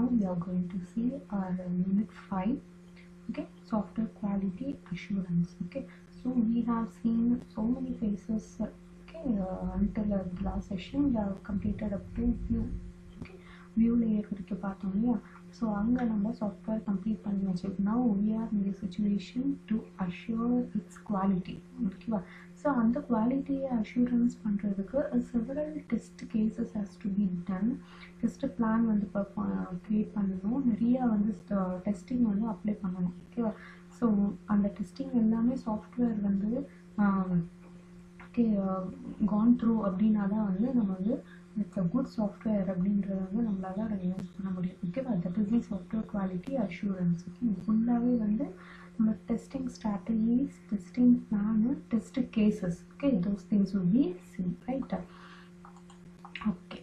now we are going to see our unit 5. Okay, software quality assurance. Okay, so we have seen so many phases. Okay, until the last session we have completed up to view. Okay, view layer varaikku paathom illaya. So anga nama software complete panniyachu. Now we are in the situation to assure its quality. Okay, so அந்த quality assurance பண்றதுக்கு several test cases has to be done. Test plan வந்து create பண்ணனும், நிறைய வந்து testing வந்து apply பண்ணனும். ஓகேவா? So அந்த டெஸ்டிங் எல்லாமே சாஃப்ட்வேர் வந்து gone through அப்படின்னா தான் வந்து நம்ம வந்து it's a good software அப்படின்றத வந்து நம்மளால யூஸ் பண்ண முடியும். ஓகேவா? That is the software quality assurance. Okay, ஃபுல்லாகவே வந்து நம்ம testing strategies, testing plan, test cases, okay, those things will be seen, right? Okay,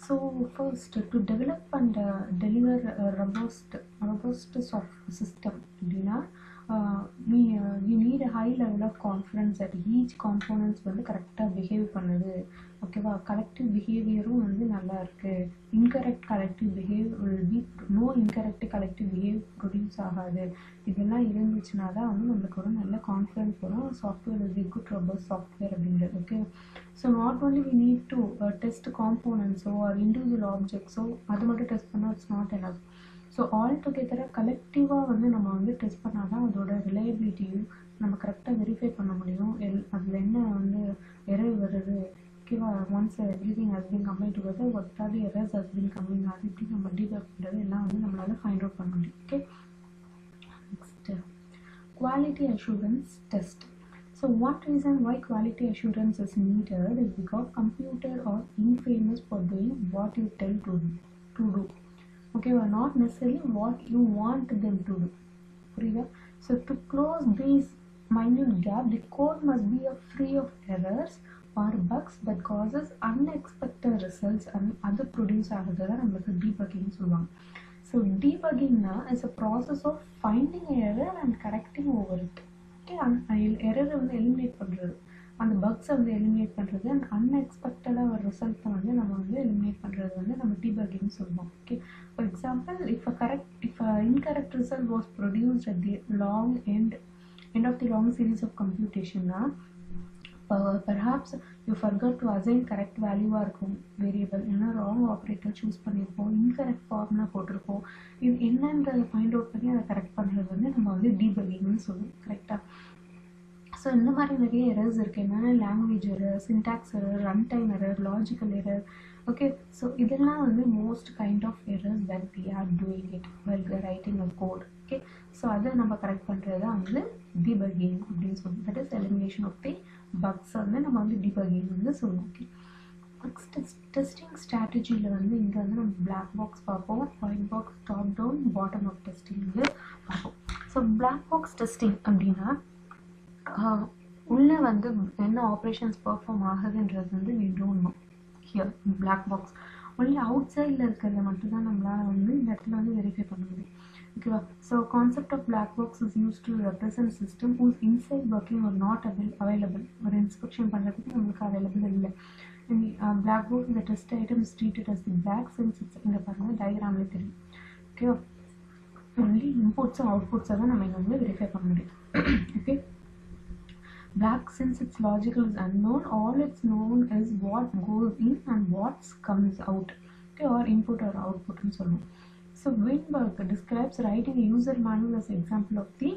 so first to develop and deliver a robust software system அப்படின்னா we need a high level of confidence that each components வந்து கரெக்டாக behave பண்ணுது. ஓகேவா? Collective பிஹேவியரும் வந்து நல்லா இருக்கு. Incorrect collective behave will be no incorrect collective behavior produce ஆகாது. இதெல்லாம் இருந்துச்சுன்னா தான் வந்து நம்மளுக்கு ஒரு நல்ல கான்ஃபிடன்ஸ் வரும். Software will be good robust software அப்படின்றது. Okay, so not only we need to test components or individual objects. So அது மட்டும் டெஸ்ட் பண்ணால் it's not enough. So all டுகெதராக கலெக்டிவாக வந்து நம்ம வந்து டெஸ்ட் பண்ணால் தான் அதோட ரிலையபிலிட்டியும் நம்ம கரெக்டாக வெரிஃபை பண்ண முடியும். அதில் என்ன வந்து எரர் வருது, ஓகேவா? Once everything has been combine together what are the errors has been coming, அது எப்படி நம்ம டீபக் பண்ணுறது எல்லாம் வந்து நம்மளால ஃபைண்ட் அவுட் பண்ண முடியும். Okay, next quality assurance test. So one reason why quality assurance is needed is because computer are infamous for doing what you tell to do. Okay, or not necessarily what you want them to do. Puriya? So to close this minute gap, the code must be free of errors or bugs that causes unexpected results and other produce ஆகுது தான் நம்மளுக்கு debugging சொல்லுவாங்க. So debugging is a process of finding an error and correcting over it. Okay, எரரை வந்து eliminate பண்ணுறது, அந்த பக்ஸை வந்து eliminate பண்ணுறது, and அன்எக்ஸ்பெக்டடாக ஒரு ரிசல்ட்டை வந்து நம்ம வந்து எலிமினேட் பண்ணுறது வந்து நம்ம டீபக்கிங் சொல்லுவோம். Okay, for example if a incorrect result was produced at the end of the long series of computation, perhaps you forgot to assign correct value இருக்கும் வேரியபிள், ஏன்னா ராங் ஆப்ரேட்டர் சூஸ் பண்ணியிருப்போம், incorrect formula போட்டிருப்போம். இது என்னன்றதை find out பண்ணி அதை correct பண்ணுறது வந்து நம்ம வந்து டீபக்கிங்னு சொல்லுவோம். கரெக்டாக? ஸோ இந்த மாதிரி நிறைய எரர்ஸ் இருக்குது. என்னென்னா language error, syntax error, run time error, logical error. Okay, so இதெல்லாம் வந்து most kind of errors that we are doing it well writing a code. Okay, so அதை நம்ம கரெக்ட் பண்ணுறது தான் வந்து டீபக்கிங் அப்படின்னு சொல்லுவோம். That is elimination of the bugs வந்து நம்ம வந்து டீபக்கிங் வந்து சொல்லுவோம். ஓகே, நெக்ஸ்ட் டெஸ்டிங் ஸ்ட்ராட்டஜியில் வந்து இங்கே வந்து நம்ம பிளாக் பாக்ஸ் பார்ப்போம், white box, top down, bottom up testing வந்து பார்ப்போம். ஸோ பிளாக் பாக்ஸ் டெஸ்டிங் அப்படின்னா உள்ளே வந்து என்ன ஆப்ரேஷன்ஸ் பெர்ஃபார்ம் ஆகுதுன்றது வந்து we don't know here in black box. only out சைடில் இருக்கிறத மட்டும்தான் நம்மளால் வந்து இந்த இடத்துல வந்து வெரிஃபை பண்ண முடியும். ஓகேவா? So concept of black box is use to represent system whose inside working or not available. ஒரு இன்ஸ்பெக்ஷன் பண்ணுறதுக்கு நம்மளுக்கு அவைலபிள் இல்லை. பிளாக் பாக்ஸ் இந்த test item is treated as the black since it's இந்த பாருங்கள் டயக்ராம்லேயே தெரியும். ஓகேவா? ஒன்லி இன்புட்ஸும் அவுட்புட்ஸை தான் நம்ம இங்கே வந்து வெரிஃபை பண்ண முடியும். Okay, black since its logical is unknown, all it's known is what goes in and what comes out. Okay, or input or output and so on. So Weinberg describes writing a user manual as example of the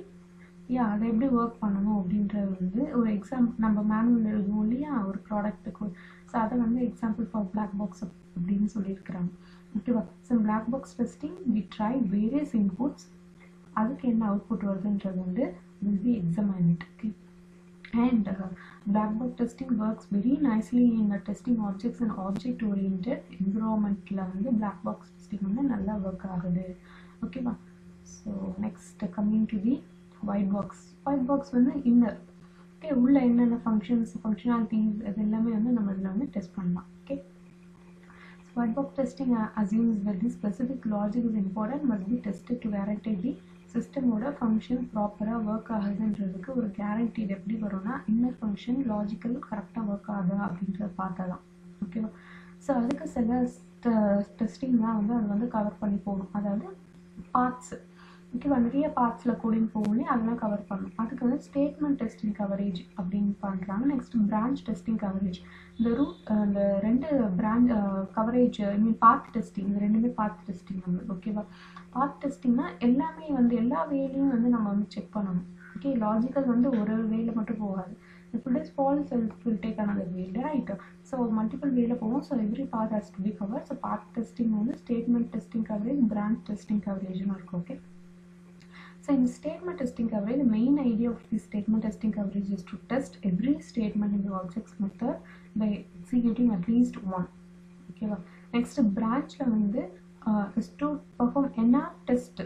அதை எப்படி work பண்ணணும் அப்படின்றது வந்து ஒரு example நம்ம manual எழுதுவோம் இல்லையா ஒரு ப்ராடக்ட்டுக்கு. ஸோ அதை வந்து எக்ஸாம்பிள் ஃபார் பிளாக் பாக்ஸ் அப்படின்னு சொல்லியிருக்கிறாங்க. ஓகேவா? So black box testing we try various inputs, அதுக்கு என்ன அவுட்புட் வருதுன்றது வந்து will be examined. Okay, and black box testing works very nicely in testing objects and object oriented environment la வந்து black box testing வந்து நல்லா work ஆகுது. ஓகேவா? So next coming to the white box வந்து inner. Okay, உள்ள என்னென்ன functionalities அது எல்லாமே வந்து நம்ம இதில் வந்து டெஸ்ட் பண்ணலாம். Okay, so white box testing assumes that the specific logic is important must be tested to guarantee the சிஸ்டமோட ஃபங்க்ஷன் ப்ராப்பராக ஒர்க் ஆகுதுன்றதுக்கு ஒரு கேரண்டி எப்படி வரும்னா இன்னர் ஃபங்க்ஷன் லாஜிக்கல் கரெக்டாக ஒர்க் ஆகுதா அப்படின்றத பார்த்தா தான். ஓகேவா? ஸோ அதுக்கு சில டெஸ்டிங்லாம் வந்து அது வந்து கவர் பண்ணி போகணும். அதாவது பார்ட்ஸ் ஓகேவா, நிறைய பார்ட்ஸில் கோடிங் போகணும், அதெல்லாம் கவர் பண்ணணும். அதுக்கு வந்து ஸ்டேட்மெண்ட் டெஸ்டிங் கவரேஜ் அப்படின்னு பண்ணுறாங்க. Next branch testing coverage. இந்த ரெண்டு பிரான்ச் கவரேஜ் பார்ட் டெஸ்டிங், இந்த ரெண்டுமே பார்ட் டெஸ்டிங் நம்ம ஓகேவா. பார்ட் டெஸ்டிங்னா எல்லாமே வந்து எல்லா வேலையும் வந்து நம்ம வந்து செக் பண்ணணும். ஓகே, லாஜிக்கல் வந்து ஒரு வேலை மட்டும் போகாது. If it is false, it will take another way, right? So multiple way போகும். So every part has to be covered. So part testing வந்து statement testing coverage, branch testing coverage இருக்கும். Okay. So in statement testing coverage, the main idea of this statement testing coverage is to test every statement in the objects method by executing at least one. Okay. Next branch வந்து is to perform enough test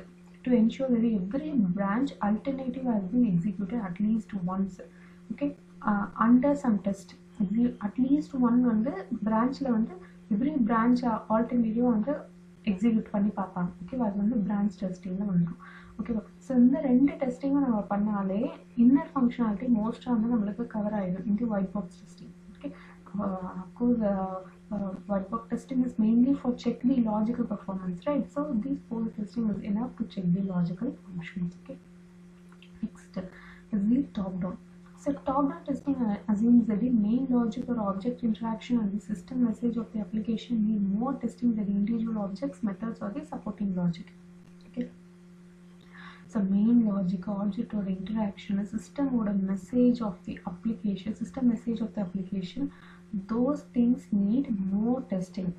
to ensure that every branch alternative has been executed at least once. Okay. Under some test at least one வந்து branchல வந்து every branch alternative வந்து execute பண்ணி பார்ப்பாங்க. ஓகேவா, அது வந்து branch டெஸ்டிங்கில் வந்துடும். ஓகேவா, ஸோ இந்த ரெண்டு டெஸ்டிங்கும் நம்ம பண்ணாலே இன்னர் ஃபங்க்ஷனாலிட்டி மோஸ்ட்டாக வந்து நம்மளுக்கு கவர் ஆகிடும் இந்த white box testing. Okay, of course white box testing is mainly for check the logical performance, right? So these four testing is enough to check the logical functions. Okay, next is the top down. So top-down testing assumes that the main logic or object interaction and the system message of the application need more testing than the individual objects, methods, or the supporting logic. Okay. So main logic, object or interaction, system or message of the application, system message of the application, those things need more testing.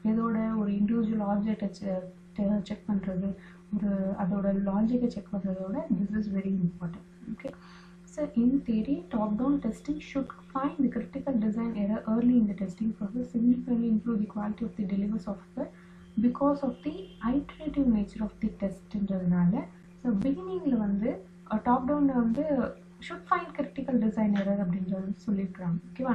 இதோட ஒரு individual ஆப்ஜெக்டை check பண்ணுறது, ஒரு அதோட லாஜிக்கை check பண்ணுறதோட this is very important. Okay. So in theory, top-down testing should find the critical design error early in the testing process, significantly improve the quality of the delivered software because of the iterative nature of the test. So beginning la vandu top-down la vandu should find critical design error அப்படின்றது சொல்லிருக்காங்க. Okay,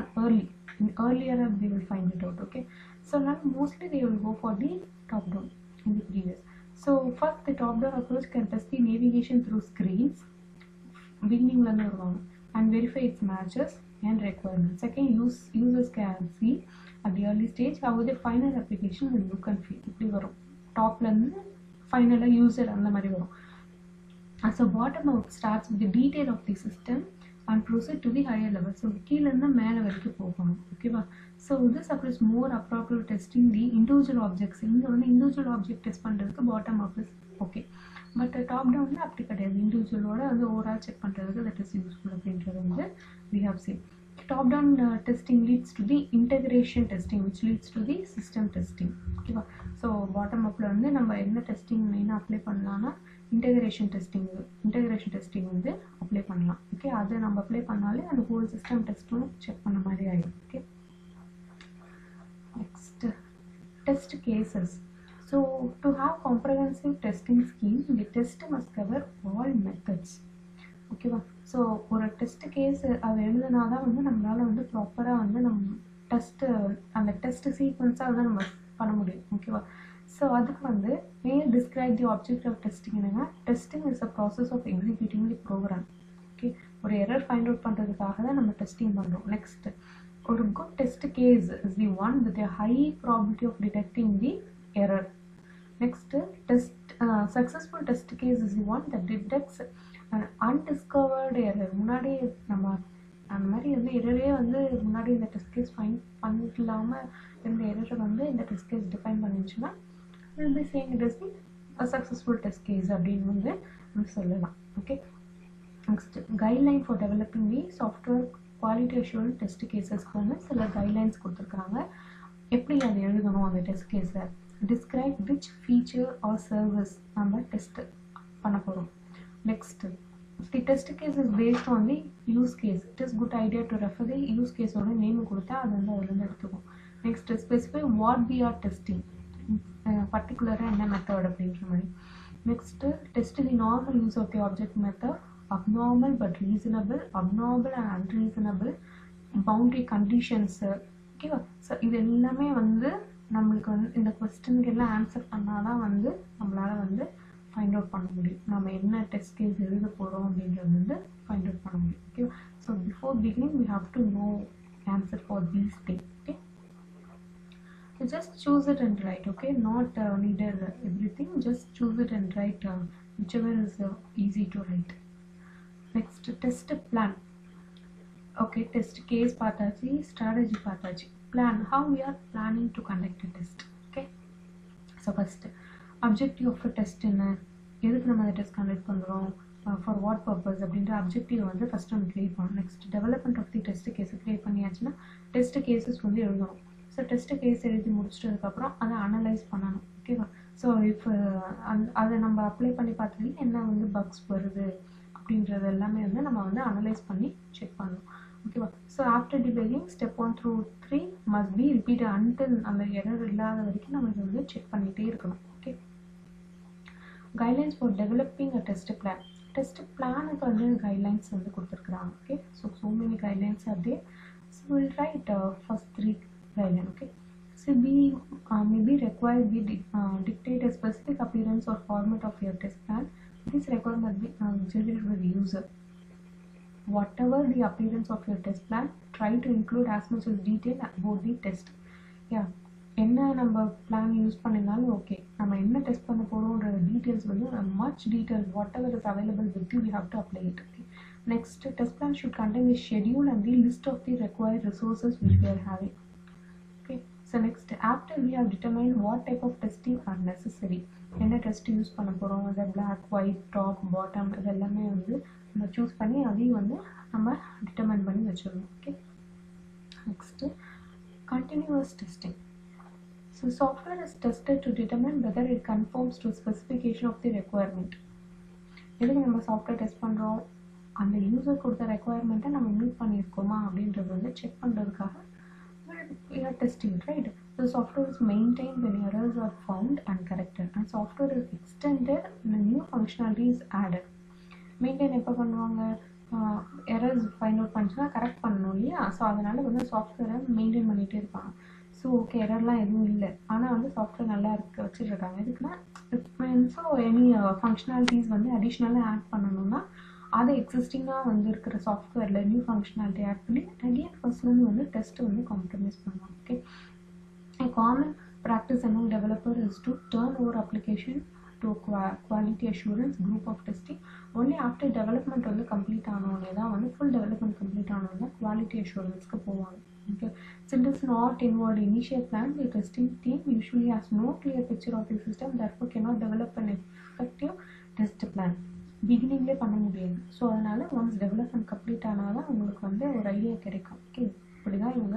earlier they will find it out. Okay, so now mostly they will go for the top-down in the previous. So first, the top-down approach can test the navigation through screens. Beginning and verify its matches and requirements. Second, users can see at the early stage how the final application will look and feel. இப்படி வரும் டாப்ல இருந்து ஃபைனலாக user அந்த மாதிரி வரும். So bottom up starts with the detail of the system and proceed to the higher level. So கீழே இருந்து மேலே வரைக்கும் போகணும். ஓகேவா. So this approach more appropriate testing the individual objects. இங்கே வந்து இண்டிவிஜுவல் ஆப்ஜெக்ட் டெஸ்ட் பண்ணுறதுக்கு bottom up is okay. But top டவுனில் அப்படி கிடையாது. இண்டிவிஜுவலோட வந்து ஓவரால் செக் பண்ணுறதுக்கு தட் இஸ் யூஸ்ஃபுல் அப்படின்றது வந்து we have seen. Top down testing leads to the integration testing which leads to the system testing. ஓகேவா. So bottom அப்பில் வந்து நம்ம என்ன டெஸ்டிங் மெயினாக அப்ளை பண்ணலாம்னா இன்டெகிரேஷன் டெஸ்டிங் வந்து அப்ளை பண்ணலாம். ஓகே, அதை நம்ம அப்ளை பண்ணாலே அந்த ஹோல் சிஸ்டம் டெஸ்ட்டும் செக் பண்ண மாதிரி ஆகிடும். Okay, next test cases. So to have comprehensive testing scheme, the test must cover all methods. ஓகேவா. ஸோ ஒரு டெஸ்ட் கேஸ் அதை எழுதுனா தான் வந்து நம்மளால் வந்து ப்ராப்பராக வந்து நம்ம டெஸ்ட்டு அந்த டெஸ்ட் சீக்வன்ஸாக வந்து நம்ம பண்ண முடியும். ஓகேவா. ஸோ அதுக்கு வந்து describe the object of testing என்னன்னா testing is a process of executing the program. Okay, ஒரு எரர் ஃபைண்ட் அவுட் பண்ணுறதுக்காக தான் நம்ம டெஸ்டிங் பண்ணுறோம். நெக்ஸ்ட், ஒரு good test case is the one with a high probability of detecting the error. Next, successful test case is the one that detects an undiscovered error. முன்னாடி நம்ம அந்த மாதிரி வந்து எரரே வந்து முன்னாடி இந்த டெஸ்ட் கேஸ் ஃபைண்ட் பண்ணிக்கலாமல் இந்த எரரை வந்து இந்த டெஸ்ட் கேஸ் டிஃபைன் பண்ணிச்சுன்னா will be saying it is a successful test case அப்படின்னு வந்து நம்ம சொல்லலாம். Okay, next guideline for developing the software quality assurance test கேசஸ்க்கு வந்து சில கைட்லைன்ஸ் கொடுத்துருக்காங்க. எப்படி அதை எழுதணும் அந்த டெஸ்ட் கேஸை, describe which feature or service நம்ம டெஸ்ட் பண்ண போகிறோம். Next, the test case is based on the use case. It is good idea to refer the use case ஓட நேம் கொடுத்தா அது வந்து அதுலேருந்து எடுத்துக்கும். Next, specify what we are testing, பர்டிகுலராக என்ன மெத்தட் அப்படின்ற மாதிரி. Next, test the normal use of the object method, abnormal but reasonable, abnormal and unreasonable, boundary conditions. ஓகேவா. ஸோ இது எல்லாமே வந்து நம்மளுக்கு வந்து இந்த கொஸ்டினுக்கு எல்லாம் ஆன்சர் பண்ணால் தான் வந்து நம்மளால் வந்து ஃபைண்ட் அவுட் பண்ண முடியும் நம்ம என்ன டெஸ்ட் கேஸ் எழுத போகிறோம் அப்படின்றது வந்து ஃபைண்ட் அவுட் பண்ண முடியும். Okay, so before beginning we have to know answer for these things. Okay, You just choose it and write, okay? Not needed everything, just choose it and write whichever is easy to write. Next, test plan. Okay, test case பார்த்தாச்சு, strategy பார்த்தாச்சு. Plan, how we are planning to conduct a test. Okay, so first objective of a test என்ன, எதுக்கு நம்ம அந்த test conduct பண்ணுறோம், for what purpose அப்படின்ற objective வந்து first நம்ம கிரியேட் பண்ணணும். Next development of the test case create பண்ணியாச்சுன்னா டெஸ்ட் கேசஸ் வந்து எழுதணும். ஸோ டெஸ்ட் கேஸ் எழுதி முடிச்சிட்டதுக்கப்புறம் அதை அனலைஸ் பண்ணணும். ஓகேவா? ஸோ இப்போ அதை நம்ம அப்ளை பண்ணி பார்த்ததுல என்ன வந்து பக்ஸ் வருது அப்படின்றது எல்லாமே வந்து நம்ம வந்து அனலைஸ் பண்ணி செக் பண்ணணும். ஓகேவா? So after debugging step 1 through 3 must be repeat until அந்த எரர் இல்லாத வரைக்கும் நம்ம இதை வந்து செக் பண்ணிகிட்டே இருக்கணும். Okay, guidelines for developing a test plan. Test பிளானுக்கு வந்து கைட்லைன்ஸ் வந்து கொடுத்துருக்குறாங்க. Okay, so many guidelines are there. So will write first 3 guideline. Okay, so may be required be dictate a specific appearance or format of your test plan. This requirement must be generated by the user. Whatever the appearance of your test plan, try to include as much as detail about the test. Yeah, என்ன நம்ம plan use பண்ணினாலும் okay, நம்ம என்ன test பண்ண போகிறோன்ற details வந்து much detail whatever is available with you have to apply it. Okay, next test plan should contain the schedule and the list of the required resources which we are having. Okay, so next, after we have determined what type of testing are necessary, என்ன test use பண்ண போகிறோம், அதை black white top bottom இதெல்லாமே வந்து நம்ம choose பண்ணி அதையும் வந்து நம்ம டிட்டர்மைன் பண்ணி வச்சிடணும். Okay, next continuous testing. So software is tested to determine whether it conforms to specification of the requirement. எதுக்கு நம்ம சாஃப்ட்வேர் டெஸ்ட் பண்ணுறோம், அந்த யூசர் கொடுத்த ரெக்குவயர்மெண்ட்டை நம்ம மீட் பண்ணியிருக்கோமா அப்படின்றது வந்து செக் பண்ணுறதுக்காக we are testing, right? The software is maintained when errors are found and corrected, and software is extended when new functionality is added. Maintain எப்போ பண்ணுவாங்க, எரர்ஸ் ஃபைண்ட் அவுட் பண்ணிச்சுன்னா கரெக்ட் பண்ணணும் இல்லையா? So அதனால் வந்து சாஃப்ட்வேரை மெயின்டைன் பண்ணிகிட்டே இருப்பாங்க. ஸோ ஓகே, எரர்லாம் எதுவும் இல்லை, ஆனால் வந்து சாஃப்ட்வேர் நல்லா வச்சுருக்காங்க. எதுக்குன்னா ஸோ எனி ஃபங்க்ஷனாலிட்டிஸ் வந்து அடிஷ்னலாக ஆட் பண்ணணும்னா அதை எக்ஸிஸ்டிங்காக வந்து இருக்கிற சாஃப்ட்வேரில் நியூ ஃபங்க்ஷனாலிட்டி ஆட் பண்ணி அகெயின் ஃபர்ஸ்ட்லேருந்து வந்து டெஸ்ட்டை வந்து காம்ப்ரமைஸ் பண்ணுவாங்க. Okay, a common practice among developers is to turn over application to quality assurance group of testing only after development வந்து கம்ப்ளீட் ஆனோடனே தான் வந்து ஃபுல் டெவலப்மெண்ட் கம்ப்ளீட் ஆனோடனே தான் குவாலிட்டி அஷூரன்ஸ்க்கு போவாங்க. Okay, since it is not involved in initial plan, the testing team usually has no clear picture of the system, therefore cannot develop an effective test plan. பிகினிங்லேயே பண்ண முடியாது. So அதனால் once development complete ஆனால் தான் உங்களுக்கு வந்து ஒரு idea கிடைக்கும். Okay, இப்படி தான் இவங்க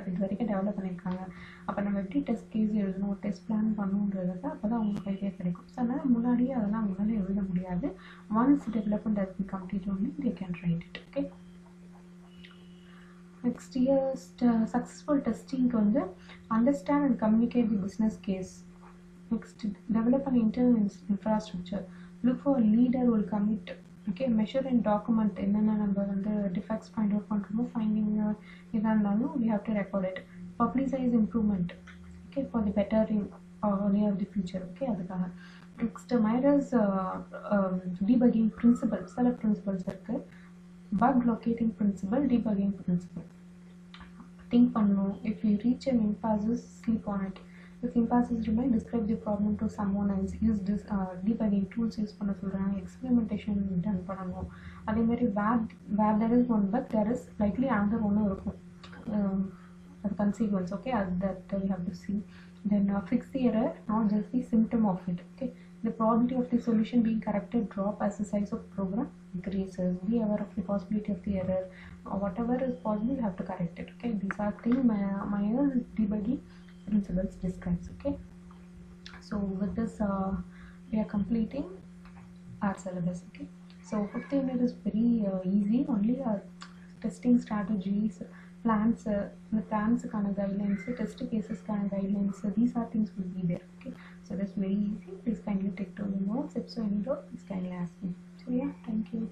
இது வரைக்கும் டெவலப் பண்ணியிருக்காங்க, அப்போ நம்ம எப்படி டெஸ்ட் கேஸ் எழுதணும், டெஸ்ட் பிளான் பண்ணணுன்றத அப்போ தான் உங்களுக்கு ஐடியா கிடைக்கும். ஸோ அதனால் முன்னாடியே அதெல்லாம் அவங்களால எழுத முடியாது. Once development has been complete only they can write it. Okay, next year successful டெஸ்டிங்க்கு வந்து understand and communicate the business case. Next develop and internal infrastructure. Look for a leader who will commit. Okay, measure and document என்னென்ன நம்ம வந்து defects find out பண்ணுறோமோ, finding இதாக இருந்தாலும் we have to record it. Publicize improvement. Okay, for the bettering near the future. Okay, அதுக்காக next மைரஸ் debugging principle. சில principles இருக்குது. bug locating principle, debugging principle. Think பண்ணணும். if you reach an impasse, sleep on it. If impasses remain, describe the problem to someone else. Use this debugging tools use பண்ண சொல்கிறாங்க. Experimentation ton பண்ணணும். அதேமாதிரி where there is one bug, there is likely another ஒன்று இருக்கும். அது consequence. Okay, that we have to see. Then fix the error, not just the symptom of it. Okay, the probability of the solution being corrected drop as the size of program increases. Be aware of the possibility of the error. Whatever is possible, you have to correct it. Okay, these are things minor debugging principles describes. Okay, so with this we are completing our syllabus. Okay, so 5th unit is very easy. Only testing strategies, plans, the plans kind of guidelines, test cases kind of guidelines, so these are things will be there. Okay, so that's very easy. Please kindly take to the notes. If so any doubt, please kindly ask me. So yeah, thank you.